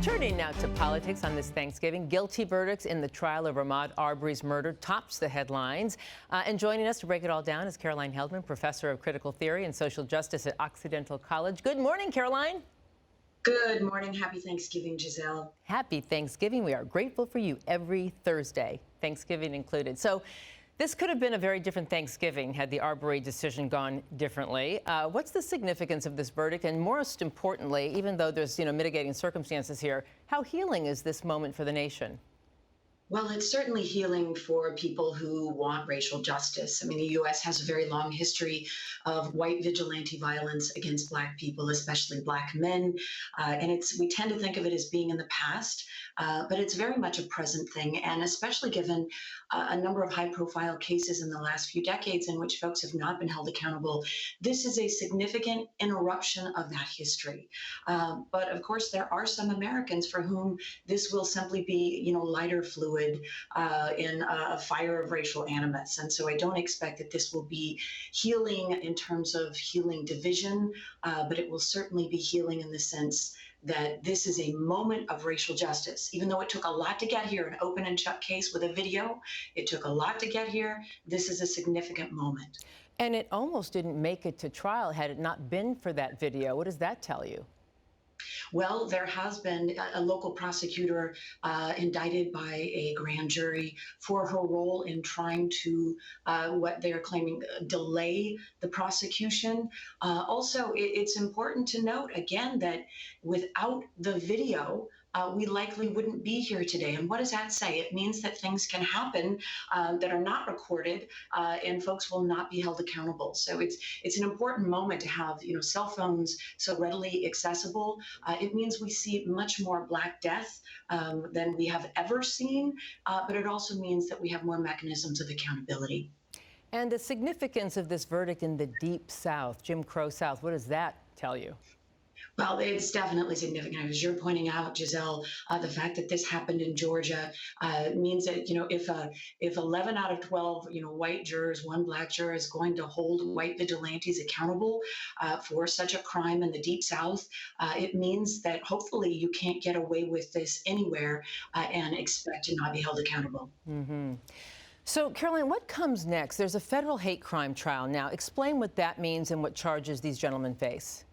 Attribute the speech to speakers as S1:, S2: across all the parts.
S1: Turning now to politics on this Thanksgiving, guilty verdicts in the trial of Ahmaud Arbery's murder tops the headlines. And joining us to break it all down is Caroline Heldman, professor of critical theory and social justice at Occidental College. Good morning, Caroline.
S2: Good morning. Happy Thanksgiving, Giselle.
S1: Happy Thanksgiving. We are grateful for you every Thursday, Thanksgiving included. So this could have been a very different Thanksgiving had the Arbery decision gone differently. What's the significance of this verdict? And most importantly, even though there's mitigating circumstances here, how healing is this moment for the nation?
S2: Well, it's certainly healing for people who want racial justice. I mean, the U.S. has a very long history of white vigilante violence against Black people, especially Black men. And we tend to think of it as being in the past, but it's very much a present thing. And especially given a number of high-profile cases in the last few decades in which folks have not been held accountable, this is a significant interruption of that history. But of course, there are some Americans for whom this will simply be, lighter fluid in a fire of racial animus. And so I don't expect that this will be healing in terms of healing division, but it will certainly be healing in the sense that this is a moment of racial justice. Even though it took a lot to get here, an open and shut case with a video, it took a lot to get here. This is a significant moment.
S1: And it almost didn't make it to trial had it not been for that video. What does that tell you?
S2: Well, there has been a local prosecutor indicted by a grand jury for her role in trying to, what they are claiming, delay the prosecution. Also, it's important to note, again, that without the video, we likely wouldn't be here today. And what does that say? It means that things can happen that are not recorded, and folks will not be held accountable. So it's an important moment to have cell phones so readily accessible. It means we see much more Black death than we have ever seen, but it also means that we have more mechanisms of accountability.
S1: And the significance of this verdict in the Deep South, Jim Crow South, what does that tell you?
S2: Well, it's definitely significant. As you're pointing out, Giselle, the fact that this happened in Georgia means that, if 11 out of 12, white jurors, one Black juror is going to hold white vigilantes accountable for such a crime in the Deep South, it means that hopefully you can't get away with this anywhere and expect to not be held accountable.
S1: Mm-hmm. So, Caroline, what comes next? There's a federal hate crime trial now. Explain what that means and what charges these gentlemen face.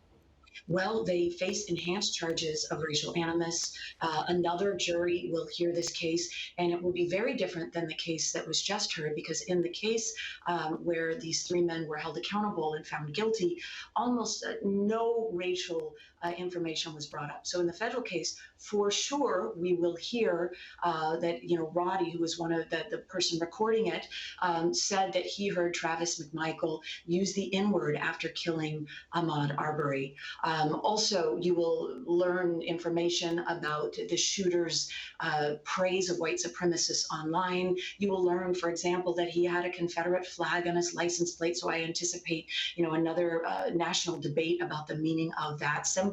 S2: Well, they face enhanced charges of racial animus. Another jury will hear this case, and it will be very different than the case that was just heard, because in the case where these three men were held accountable and found guilty, almost no racial information was brought up. So in the federal case, for sure, we will hear that, Roddy, who was one of the person recording it, said that he heard Travis McMichael use the N-word after killing Ahmaud Arbery. Also, you will learn information about the shooter's praise of white supremacists online. You will learn, for example, that he had a Confederate flag on his license plate. So I anticipate, another national debate about the meaning of that symbol.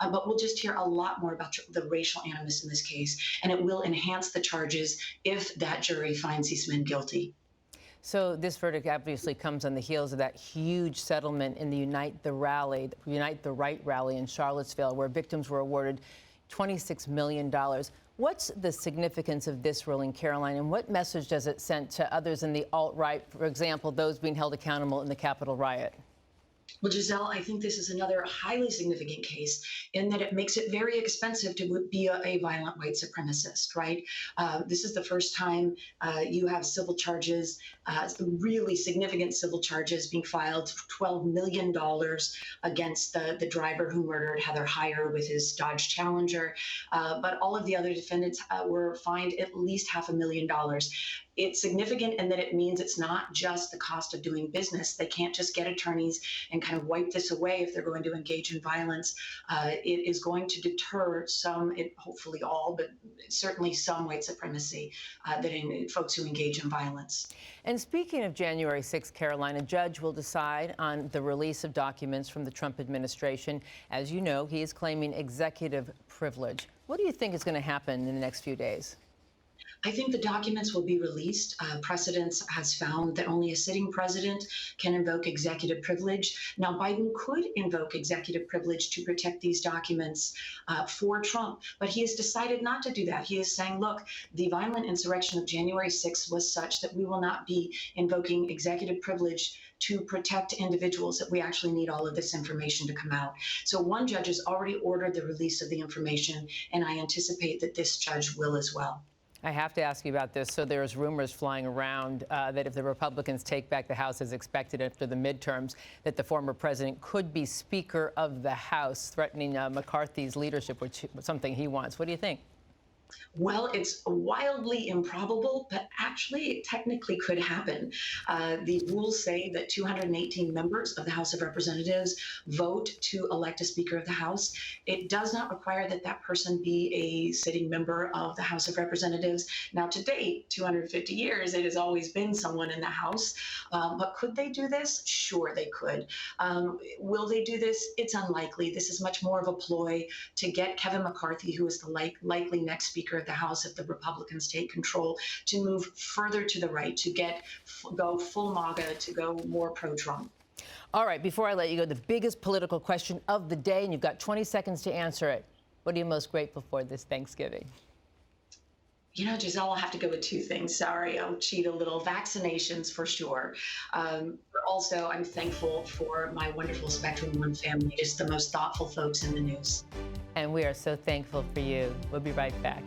S2: But we'll just hear a lot more about the racial animus in this case, and it will enhance the charges if that jury finds these men guilty.
S1: So this verdict obviously comes on the heels of that huge settlement in the Unite the Right rally in Charlottesville, where victims were awarded $26 million. What's the significance of this ruling, Caroline, and what message does it send to others in the alt-right, for example, those being held accountable in the Capitol riot?
S2: Well, Giselle, I think this is another highly significant case in that it makes it very expensive to be a violent white supremacist, right? This is the first time you have civil charges, really significant civil charges being filed, $12 million against the driver who murdered Heather Heyer with his Dodge Challenger. But all of the other defendants were fined at least $500,000. It's significant in that it means it's not just the cost of doing business. They can't just get attorneys and kind of wipe this away if they're going to engage in violence. It is going to deter some, hopefully all, but certainly some white supremacy folks who engage in violence.
S1: And speaking of January 6th, Caroline, a judge will decide on the release of documents from the Trump administration. As you know, he is claiming executive privilege. What do you think is going to happen in the next few days?
S2: I think the documents will be released. Precedence has found that only a sitting president can invoke executive privilege. Now, Biden could invoke executive privilege to protect these documents for Trump, but he has decided not to do that. He is saying, look, the violent insurrection of January 6th was such that we will not be invoking executive privilege to protect individuals, that we actually need all of this information to come out. So one judge has already ordered the release of the information, and I anticipate that this judge will as well.
S1: I have to ask you about this. So there's rumors flying around that if the Republicans take back the House as expected after the midterms, that the former president could be Speaker of the House, threatening McCarthy's leadership, which is something he wants. What do you think?
S2: Well, it's wildly improbable, but actually it technically could happen. The rules say that 218 members of the House of Representatives vote to elect a Speaker of the House. It does not require that that person be a sitting member of the House of Representatives. Now, to date, 250 years, it has always been someone in the House. But could they do this? Sure, they could. Will they do this? It's unlikely. This is much more of a ploy to get Kevin McCarthy, who is the likely next Speaker of the House if the Republicans take control, to move further to the right, to go full MAGA, to go more pro-Trump.
S1: All right, before I let you go, the biggest political question of the day, and you've got 20 seconds to answer it. What are you most grateful for this Thanksgiving?
S2: You know, Giselle, I'll have to go with two things. Sorry, I'll cheat a little. Vaccinations for sure. Also, I'm thankful for my wonderful Spectrum One family, just the most thoughtful folks in the news.
S1: And we are so thankful for you. We'll be right back.